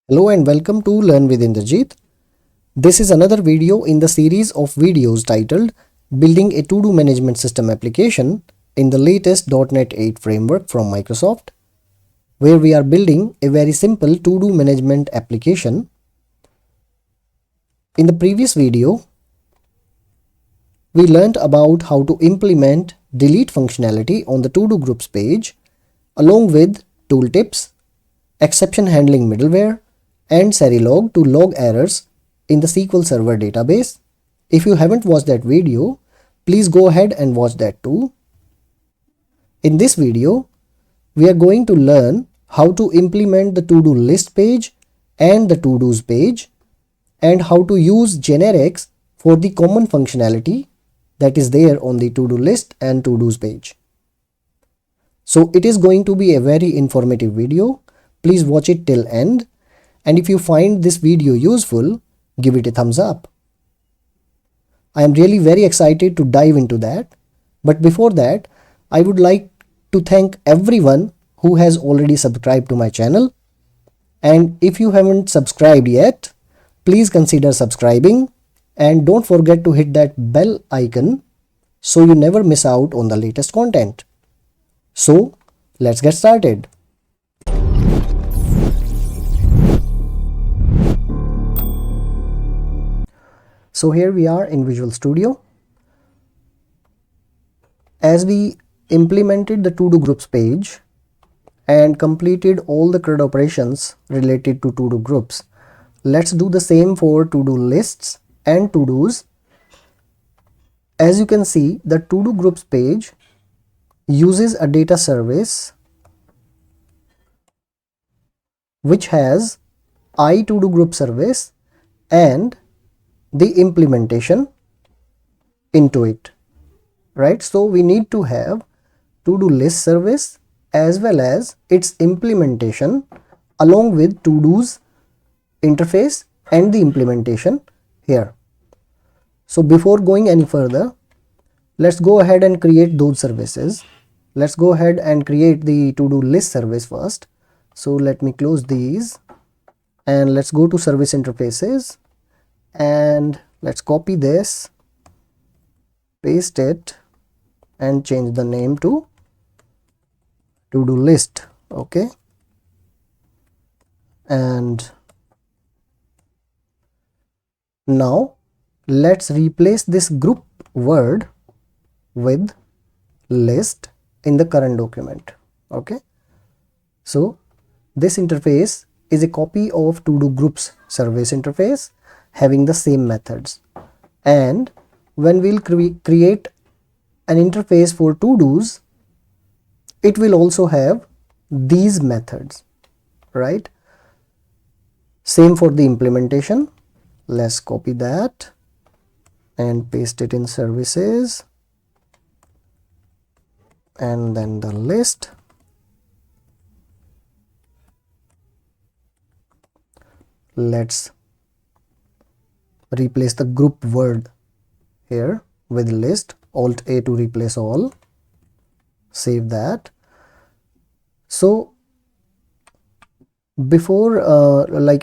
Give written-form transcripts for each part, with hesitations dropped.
Hello and welcome to Learn with Indrjeet. This is another video in the series of videos titled Building a To-Do Management System Application in the latest .NET 8 framework from Microsoft, where we are building a very simple to-do management application. In the previous video, we learned about how to implement delete functionality on the to-do groups page, along with tooltips, exception handling middleware, and Serilog to log errors in the SQL Server database. If you haven't watched that video, please go ahead and watch that too. In this video, we are going to learn how to implement the to-do list page and the to-dos page, and how to use generics for the common functionality that is there on the to-do list and to-dos page. So it is going to be a very informative video. Please watch it till end. And if you find this video useful, give it a thumbs up. I am really very excited to dive into that. But before that, I would like to thank everyone who has already subscribed to my channel. And if you haven't subscribed yet, please consider subscribing. And don't forget to hit that bell icon so you never miss out on the latest content. So, let's get started. So here we are in Visual Studio. As we implemented the to-do groups page and completed all the CRUD operations related to to-do groups, let's do the same for to-do lists and to-dos. As you can see, the to-do groups page uses a data service which has to-do group service and the implementation into it, right? So we need to have to-do list service as well as its implementation along with to-dos interface and the implementation here. So before going any further, let's go ahead and create those services. Let's go ahead and create the to-do list service first. So let me close these and let's go to service interfaces. And let's copy this, paste it, and change the name to to-do list. Okay, and now let's replace this group word with list in the current document. Okay, so this interface is a copy of to-do groups service interface having the same methods, and when we'll create an interface for to-dos, it will also have these methods, right? Same for the implementation. Let's copy that and paste it in services and then the list. Let's replace the group word here with list, Alt A to replace all. Save that. So before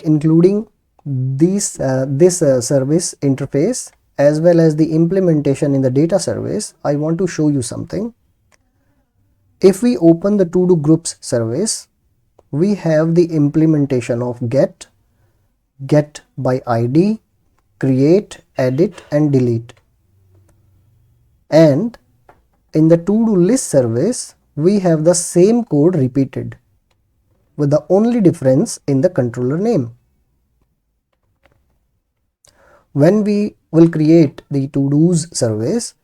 including this service interface as well as the implementation in the data service, I want to show you something. If we open the to-do groups service, we have the implementation of get by ID, create, edit, and delete. And in the to-do list service, we have the same code repeated with the only difference in the controller name. When we will create the to-dos service,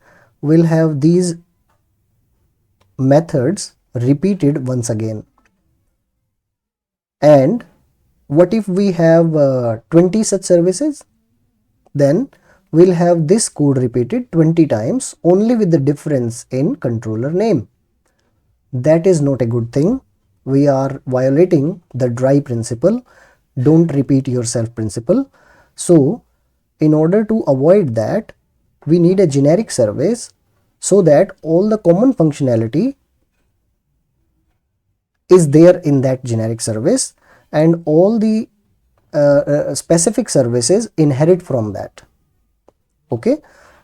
we'll have these methods repeated once again. And what if we have 20 such services? Then we'll have this code repeated 20 times, only with the difference in controller name. That is not a good thing. We are violating the DRY principle, don't repeat yourself principle. So in order to avoid that, we need a generic service so that all the common functionality is there in that generic service and all the specific services inherit from that. Okay,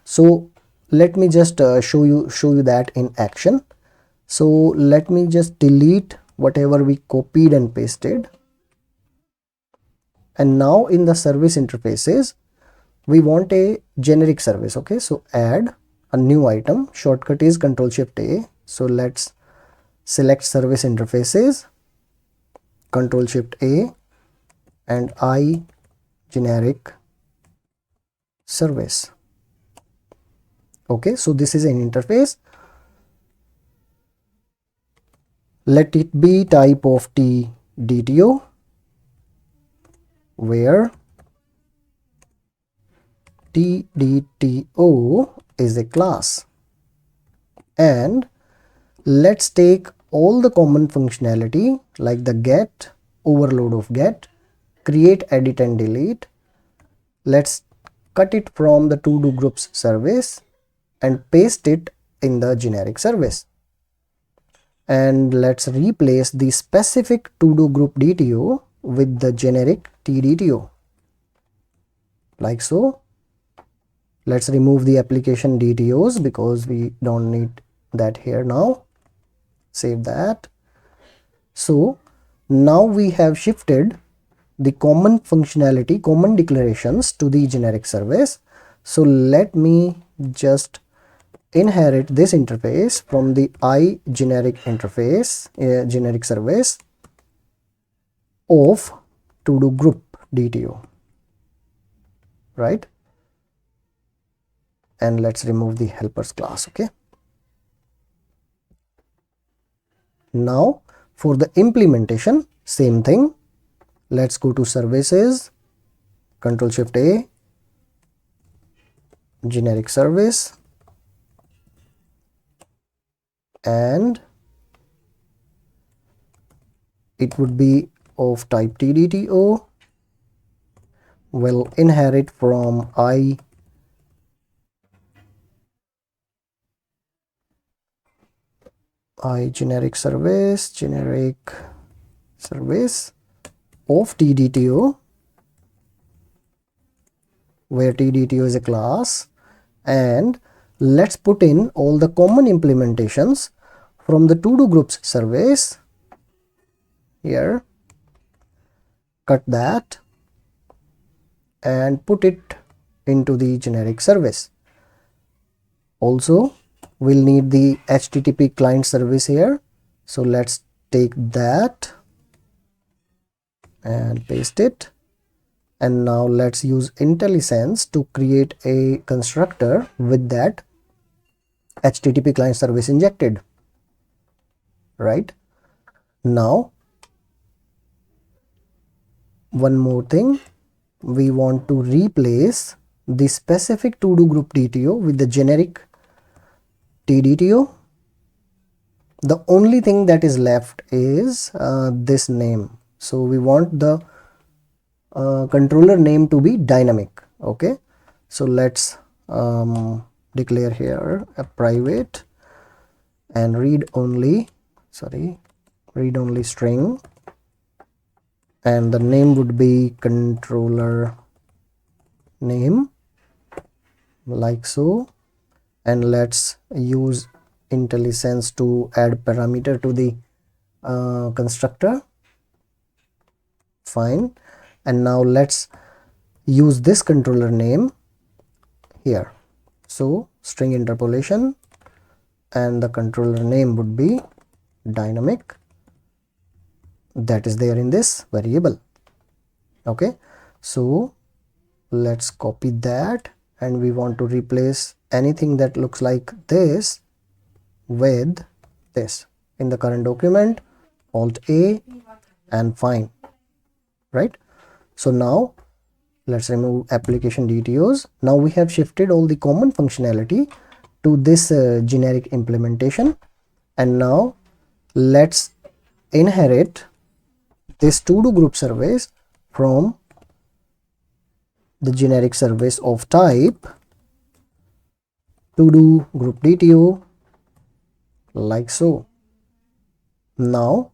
so let me just show you that in action. So let me just delete whatever we copied and pasted, and now in the service interfaces we want a generic service. Okay, so add a new item, shortcut is Ctrl Shift A. So let's select service interfaces, Ctrl Shift A, and I generic service. Okay, so this is an interface. Let it be type of TDTO, where TDTO is a class, and let's take all the common functionality like the get, overload of get, create, edit and delete. Let's cut it from the to do groups service and paste it in the generic service, and let's replace the specific to do group DTO with the generic TDTO, like so. Let's remove the application DTOs because we don't need that here now. Save that. So now we have shifted the common functionality, common declarations to the generic service. So let me just inherit this interface from the I generic interface, generic service of to do group DTO, right? And let's remove the helpers class. Okay, now for the implementation, same thing. Let's go to services, Ctrl Shift A, generic service, and it would be of type TDTO, will inherit from I generic service of TDTO, where TDTO is a class, and let's put in all the common implementations from the to do groups service here, cut that and put it into the generic service. Also we'll need the HTTP client service here, so let's take that and paste it, and now let's use IntelliSense to create a constructor with that HTTP client service injected. Right, now one more thing, we want to replace the specific to do group DTO with the generic TDTO. The only thing that is left is this name. So we want the controller name to be dynamic. Okay, so let's declare here a private and read only string, and the name would be controller name, like so. And let's use IntelliSense to add parameter to the constructor. Fine, and now let's use this controller name here. So string interpolation, and the controller name would be dynamic, that is there in this variable. Okay, so let's copy that, and we want to replace anything that looks like this with this in the current document. Alt A and fine. Right, so now let's remove application DTOs. Now we have shifted all the common functionality to this generic implementation, and now let's inherit this to do group service from the generic service of type to do group DTO, like so. Now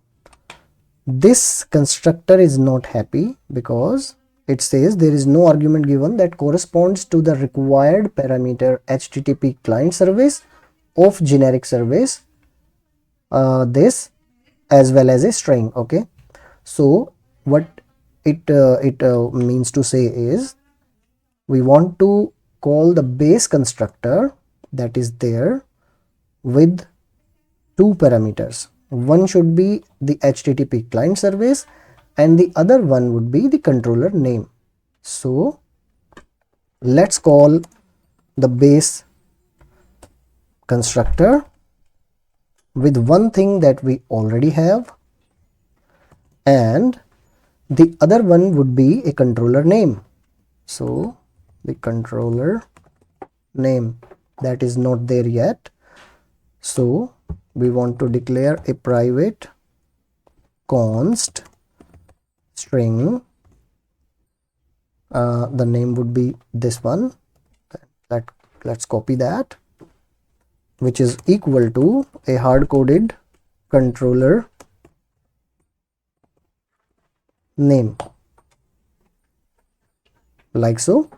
this constructor is not happy because it says there is no argument given that corresponds to the required parameter HTTP client service of generic service, this as well as a string. Okay, so what it means to say is we want to call the base constructor that is there with two parameters. One should be the HTTP client service and the other one would be the controller name. So let's call the base constructor with one thing that we already have, and the other one would be a controller name. So the controller name that is not there yet, so we want to declare a private const string. The name would be this one. Let's copy that, which is equal to a hard-coded controller name, like so.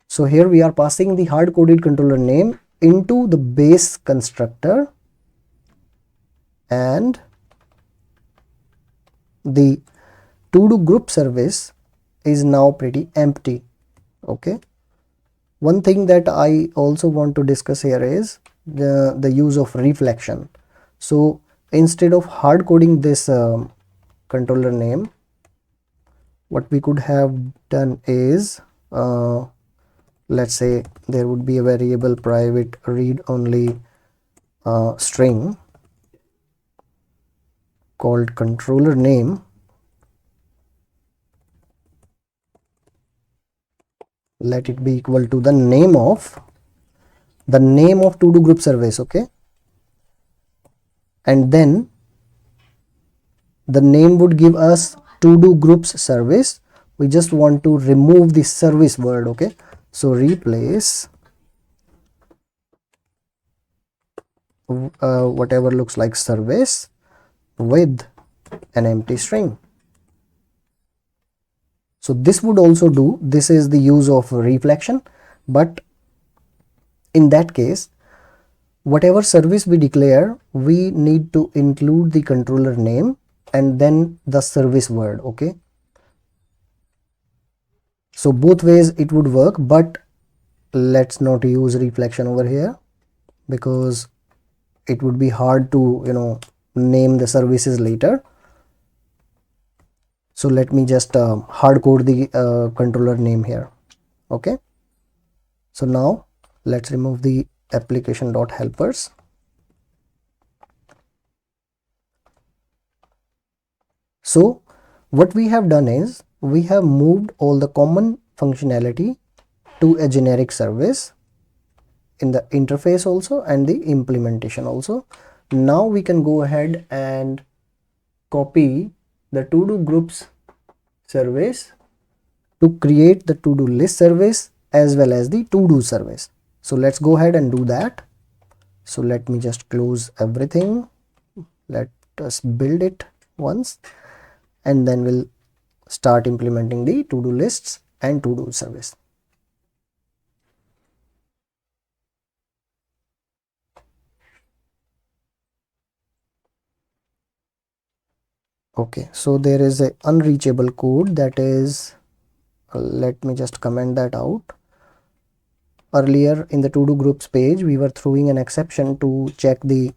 So here we are passing the hard-coded controller name into the base constructor, and the to-do group service is now pretty empty. Okay, one thing that I also want to discuss here is the use of reflection. So instead of hard coding this controller name, what we could have done is let's say there would be a variable private read only string called controller name. Let it be equal to the name of to-do group service. Okay, and then the name would give us to-do groups service. We just want to remove the service word. Okay, so replace whatever looks like service with an empty string. So this would also do. This is the use of reflection, but in that case, whatever service we declare, we need to include the controller name and then the service word. Okay, so both ways it would work, but let's not use reflection over here because it would be hard to name the services later. So let me just hard code the controller name here. Okay, so now let's remove the application.helpers. So what we have done is we have moved all the common functionality to a generic service in the interface also and the implementation also. Now we can go ahead and copy the to-do groups service to create the to-do list service as well as the to-do service. So let's go ahead and do that. So let me just close everything. Let us build it once and then we'll start implementing the to-do lists and to-do service. Okay, so there is a unreachable code that is, let me just comment that out. Earlier in the to-do groups page, we were throwing an exception to check the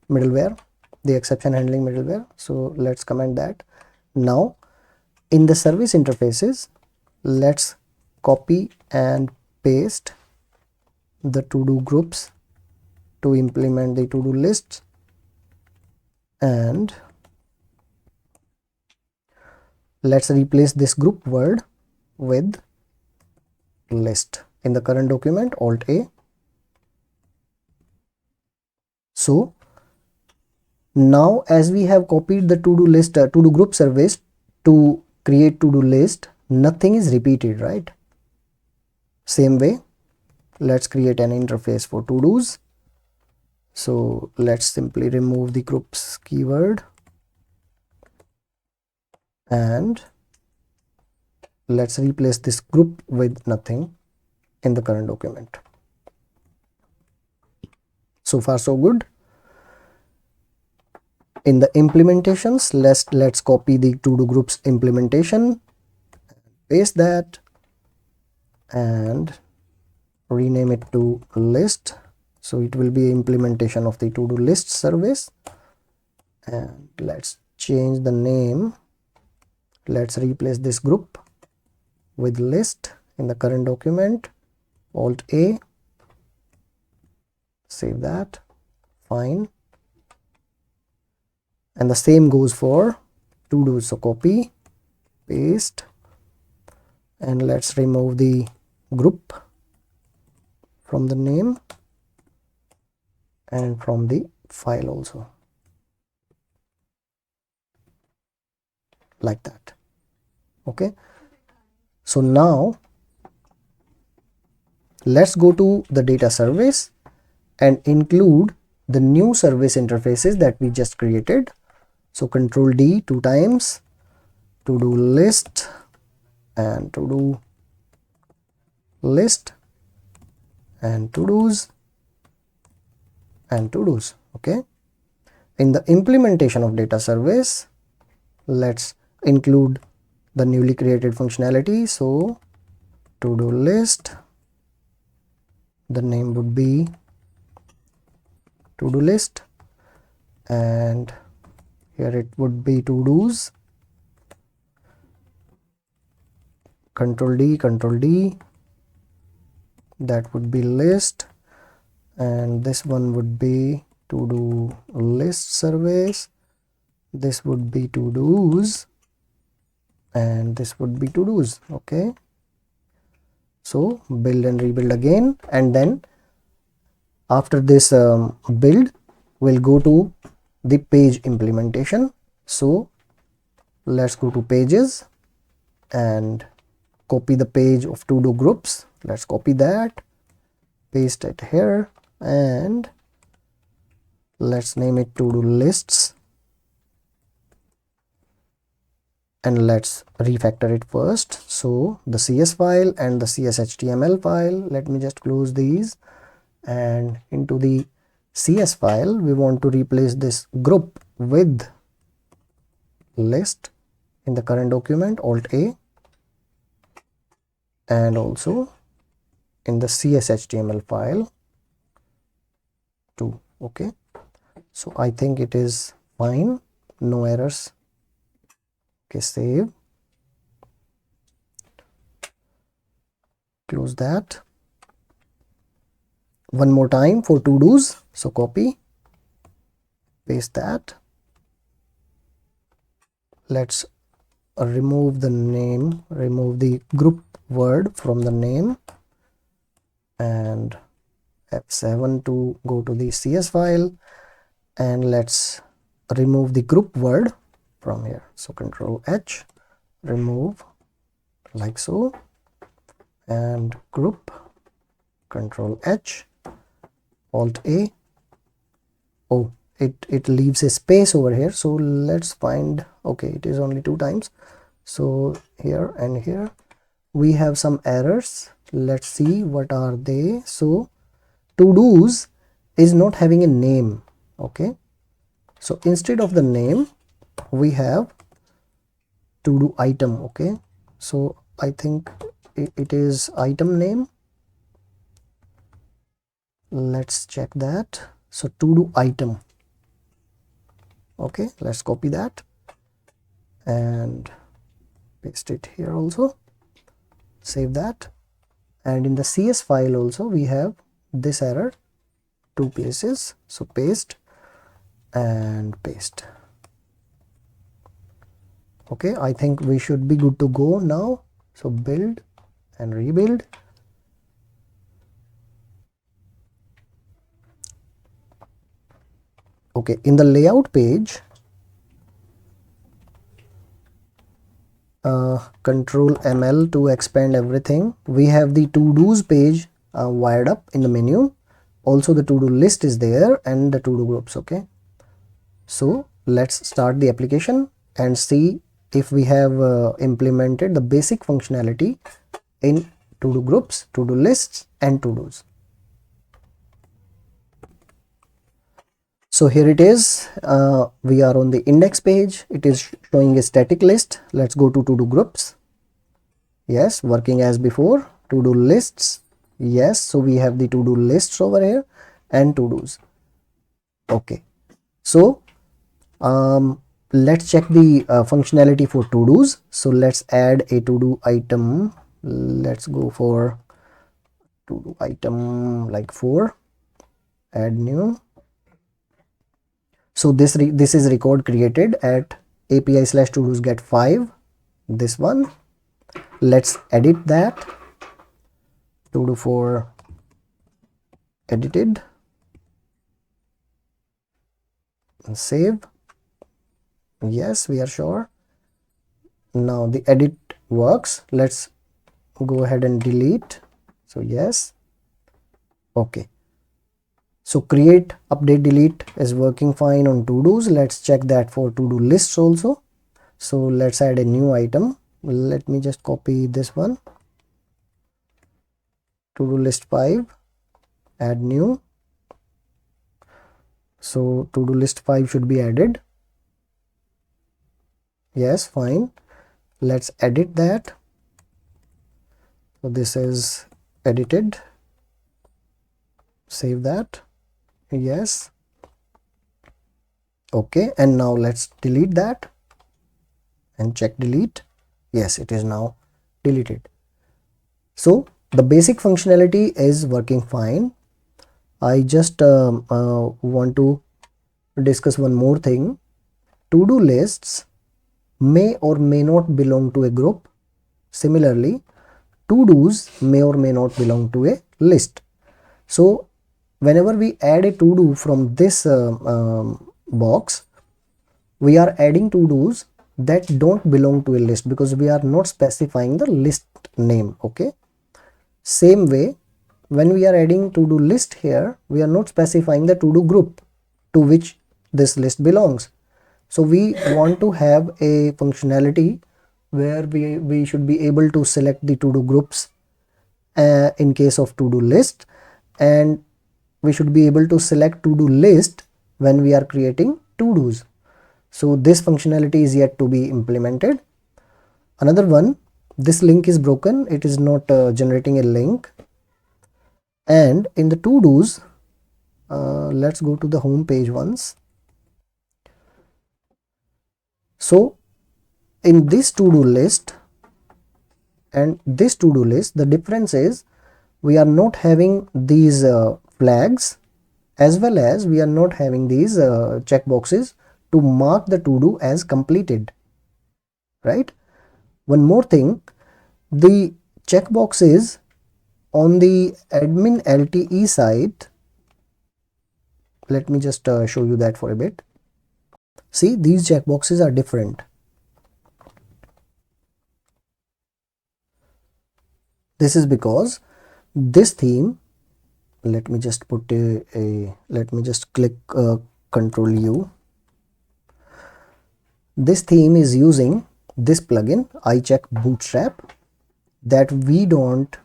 middleware, the exception handling middleware. So let's comment that. Now in the service interfaces, let's copy and paste the to-do groups to implement the to-do lists, and let's replace this group word with list in the current document, Alt A. So now as we have copied the to-do list, to-do group service to create to-do list, nothing is repeated, right? Same way, let's create an interface for to-dos. So let's simply remove the groups keyword and let's replace this group with nothing in the current document. So far so good. In the implementations, let's copy the to-do groups implementation, paste that and rename it to list. So it will be implementation of the to-do list service, and let's change the name. Let's replace this group with list in the current document. Alt A, save that, fine. And the same goes for to do. So copy, paste, and let's remove the group from the name and from the file also, like that. Okay, so now let's go to the data service and include the new service interfaces that we just created. So Control D 2 times, to do list and to do list and to do's and to do's. Okay, in the implementation of data service, let's include the newly created functionality. So to do list, the name would be to do list, and here it would be to do's. Control D, that would be list, and this one would be to do list service, this would be to do's, and this would be to do's. Okay, so build and rebuild again, and then after this build, we'll go to the page implementation. So let's go to pages and copy the page of to do groups. Let's copy that, paste it here, and let's name it to do lists, and let's refactor it first. So the CS file and the CS.html file, let me just close these, and into the CS file we want to replace this group with list in the current document. Alt A, and also in the CS.html file too. Okay, so I think it is fine, no errors. Okay, save, close that. One more time for to do's. So copy, paste that. Let's remove the name, remove the group word from the name, and F7 to go to the CS file, and let's remove the group word from here. So Control H, remove, like so, and group, Control H, Alt A. Oh, it leaves a space over here, so let's find, okay, it is only 2 times. So here and here we have some errors. Let's see what are they. So to do's is not having a name. Okay, so instead of the name we have to do item. Okay, so I think it is item name. Let's check that. So to do item. Okay, let's copy that and paste it here also, save that. And in the CS file also we have this error, 2 places. So paste and paste. Okay, I think we should be good to go now. So build and rebuild. Okay, in the layout page, Control ML to expand everything. We have the to do's page wired up in the menu. Also the to do list is there and the to do groups. Okay, so let's start the application and see if we have implemented the basic functionality in to-do groups, to-do lists and to-dos. So here it is. We are on the index page. It is showing a static list. Let's go to to-do groups. Yes, working as before. To-do lists. Yes, so we have the to-do lists over here and to-dos. Okay, so let's check the functionality for to-dos. So let's add a to-do item. Let's go for to-do item like 4. Add new. So this is record created at API/todos get 5. This one. Let's edit that. To-do 4 edited. And save. Yes, we are sure. Now the edit works. Let's go ahead and delete. So yes. Okay. So create, update, delete is working fine on to-dos. Let's check that for to-do lists also. So let's add a new item. Let me just copy this one. To-do list 5. Add new. So to-do list 5 should be added. Yes, fine. Let's edit that. So this is edited. Save that. Yes. Okay, and now let's delete that and check delete. Yes, it is now deleted. So the basic functionality is working fine. I just want to discuss one more thing. To-do lists may or may not belong to a group. Similarly, to-dos may or may not belong to a list. So whenever we add a to-do from this box, we are adding to-dos that don't belong to a list because we are not specifying the list name. Okay, same way, when we are adding to-do list here, we are not specifying the to-do group to which this list belongs. So we want to have a functionality where we should be able to select the to-do groups in case of to-do list, and we should be able to select to-do list when we are creating to-dos. So this functionality is yet to be implemented. Another one, this link is broken. It is not generating a link. And in the to-dos, let's go to the home page once. So in this to-do list and this to-do list, the difference is we are not having these flags, as well as we are not having these checkboxes to mark the to-do as completed, right? One more thing, the checkboxes on the admin LTE side, let me just show you that for a bit. See, these checkboxes are different. This is because this theme, let me just put let me just click Control U. This theme is using this plugin iCheck Bootstrap that we don't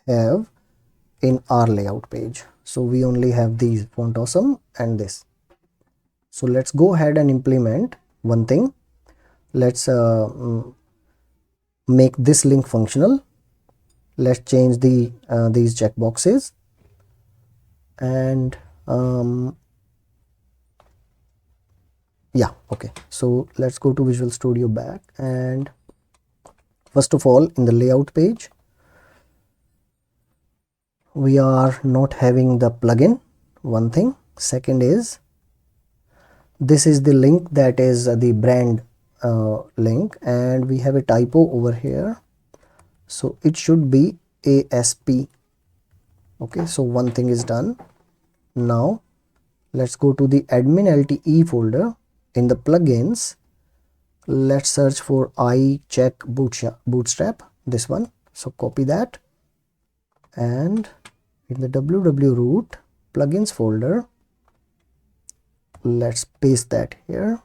have in our layout page. So we only have these Font Awesome and this. So let's go ahead and implement one thing. Let's make this link functional. Let's change the these checkboxes, and yeah, okay. So let's go to Visual Studio back, and first of all, in the layout page, we are not having the plugin, one thing. Second is, this is the link that is the brand link, and we have a typo over here. So it should be ASP. Okay, so one thing is done. Now let's go to the admin LTE folder. In the plugins, let's search for iCheck Bootstrap, this one. So copy that, and in the www root plugins folder, let's paste that here.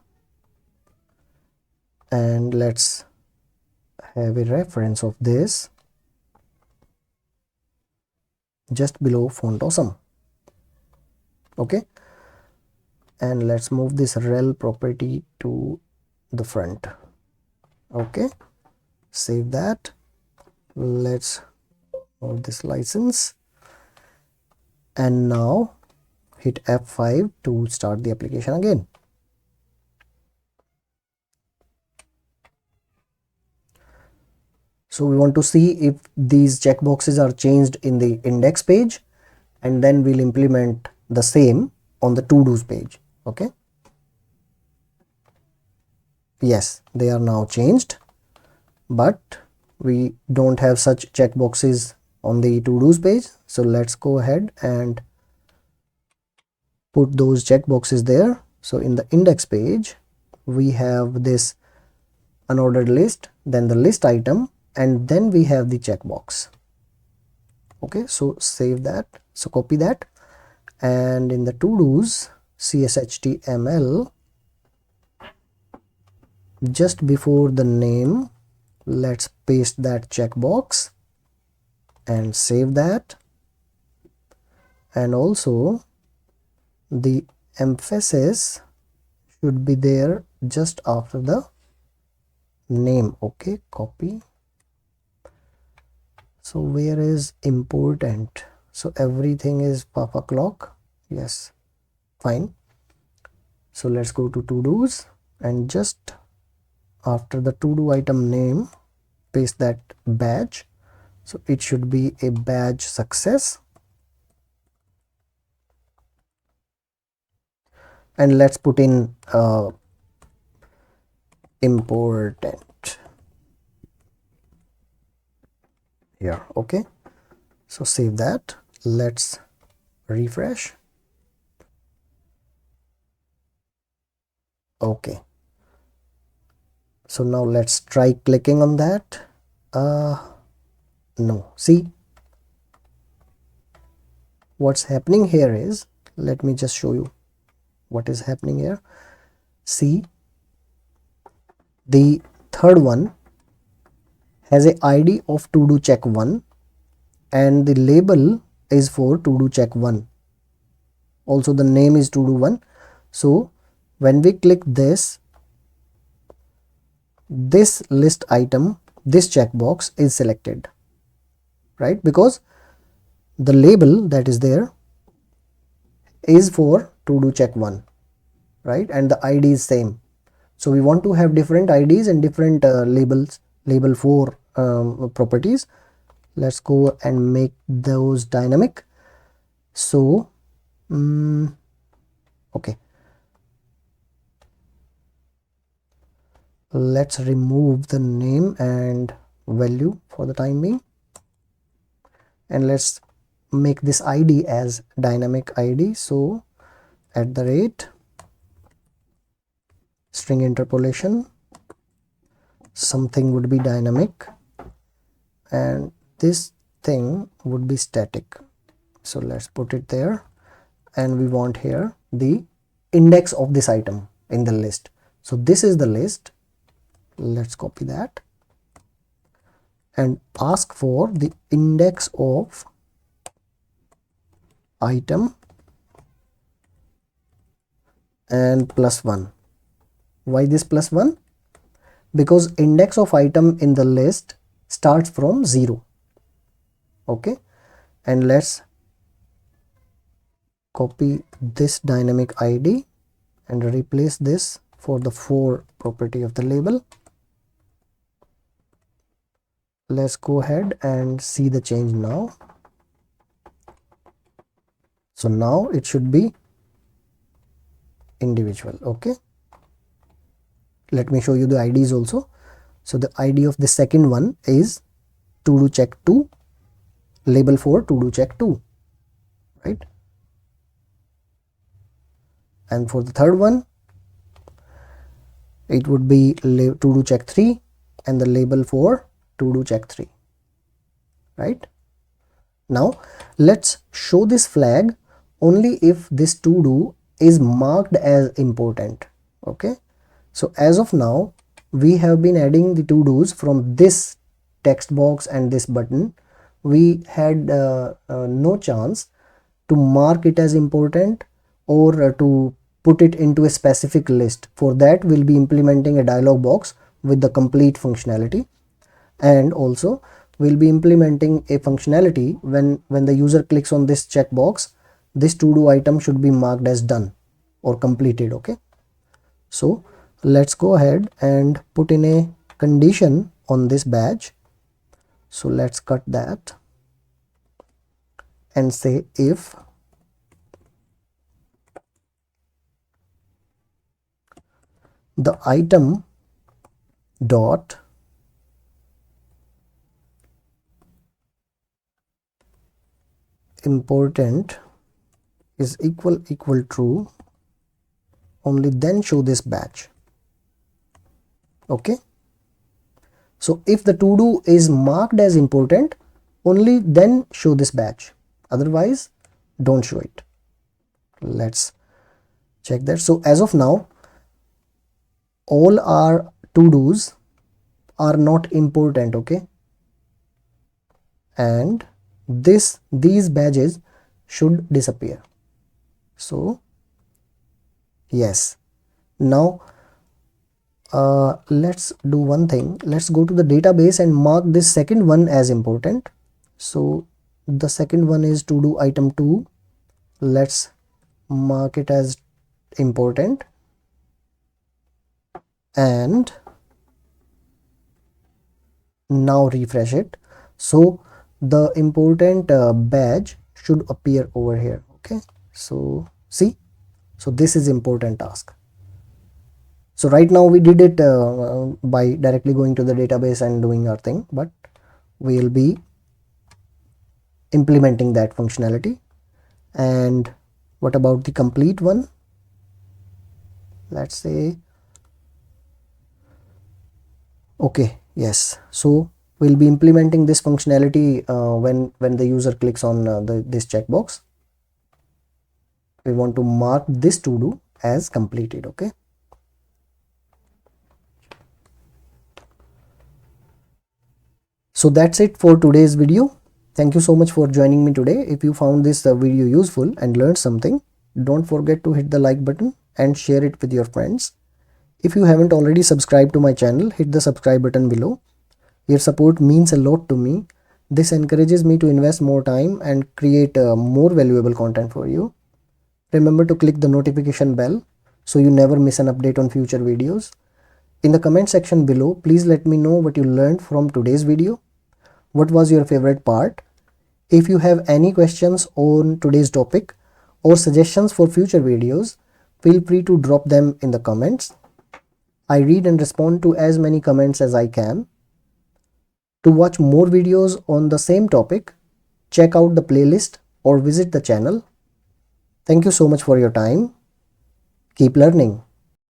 and let's have a reference of this just below font awesome. Okay, and let's move this rel property to the front. Okay, save that. Let's move this license, and now hit F5 to start the application again. So we want to see if these checkboxes are changed in the index page, and then we'll implement the same on the to-dos page. Okay, yes, they are now changed, but we don't have such checkboxes on the to-dos page. So let's go ahead and put those checkboxes there. So in the index page we have this unordered list, then the list item, and then we have the checkbox. Okay, so save that. So copy that, and in the to-dos cshtml, just before the name, let's paste that checkbox and save that. And also the emphasis should be there just after the name. Okay, copy. So where is important? So everything is papa clock. Yes, fine. So let's go to to-dos, and just after the to-do item name, paste that badge. So it should be a badge success. And let's put in important here. Okay, so save that. Let's refresh. Okay, so now let's try clicking on that. No, see what's happening here is, let me just show you what is happening here. See, the third one has a ID of to do check 1, and the label is for to do check 1. Also the name is to do 1. So when we click this list item, this checkbox is selected, right? Because the label that is there is for to do check 1, right? And the ID is same. So we want to have different IDs and different labels, label for properties. Let's go and make those dynamic. So okay, let's remove the name and value for the time being, and let's make this ID as dynamic ID. So @ string interpolation, something would be dynamic and this thing would be static. So let's put it there, and we want here the index of this item in the list. So this is the list. Let's copy that and ask for the index of item and +1. Why this +1? Because index of item in the list starts from 0. Okay, and let's copy this dynamic ID and replace this for the for property of the label. Let's go ahead and see the change now. So now it should be individual. Okay, let me show you the IDs also. So the ID of the second one is to do check 2, label for to do check 2, right? And for the third one, it would be to do check 3 and the label for to do check 3, right? Now let's show this flag only if this to do is marked as important. Okay, so as of now we have been adding the to-dos from this text box and this button. We had no chance to mark it as important or to put it into a specific list. For that, we'll be implementing a dialog box with the complete functionality, and also we'll be implementing a functionality when the user clicks on this checkbox, this to-do item should be marked as done or completed. Okay, so let's go ahead and put in a condition on this badge. So let's cut that and say if the item dot important is equal true, only then show this badge. Okay, so if the to-do is marked as important, only then show this badge, otherwise don't show it. Let's check that. So as of now, all our to-dos are not important. Okay, and these badges should disappear. So yes, now let's do one thing. Let's go to the database and mark this second one as important. So the second one is to do item 2. Let's mark it as important, and now refresh it. So the important badge should appear over here. Okay, so see, so this is important task. So right now we did it by directly going to the database and doing our thing, but we'll be implementing that functionality. And what about the complete one? Let's say, okay, yes, so we'll be implementing this functionality when the user clicks on this checkbox. We want to mark this to do as completed. Okay, so that's it for today's video. Thank you so much for joining me today. If you found this video useful and learned something, don't forget to hit the like button and share it with your friends. If you haven't already subscribed to my channel, hit the subscribe button below. Your support means a lot to me. This encourages me to invest more time and create more valuable content for you. Remember to click the notification bell so you never miss an update on future videos. In the comment section below, please let me know what you learned from today's video. What was your favorite part? If you have any questions on today's topic or suggestions for future videos, feel free to drop them in the comments. I read and respond to as many comments as I can. To watch more videos on the same topic, check out the playlist or visit the channel. Thank you so much for your time. Keep learning.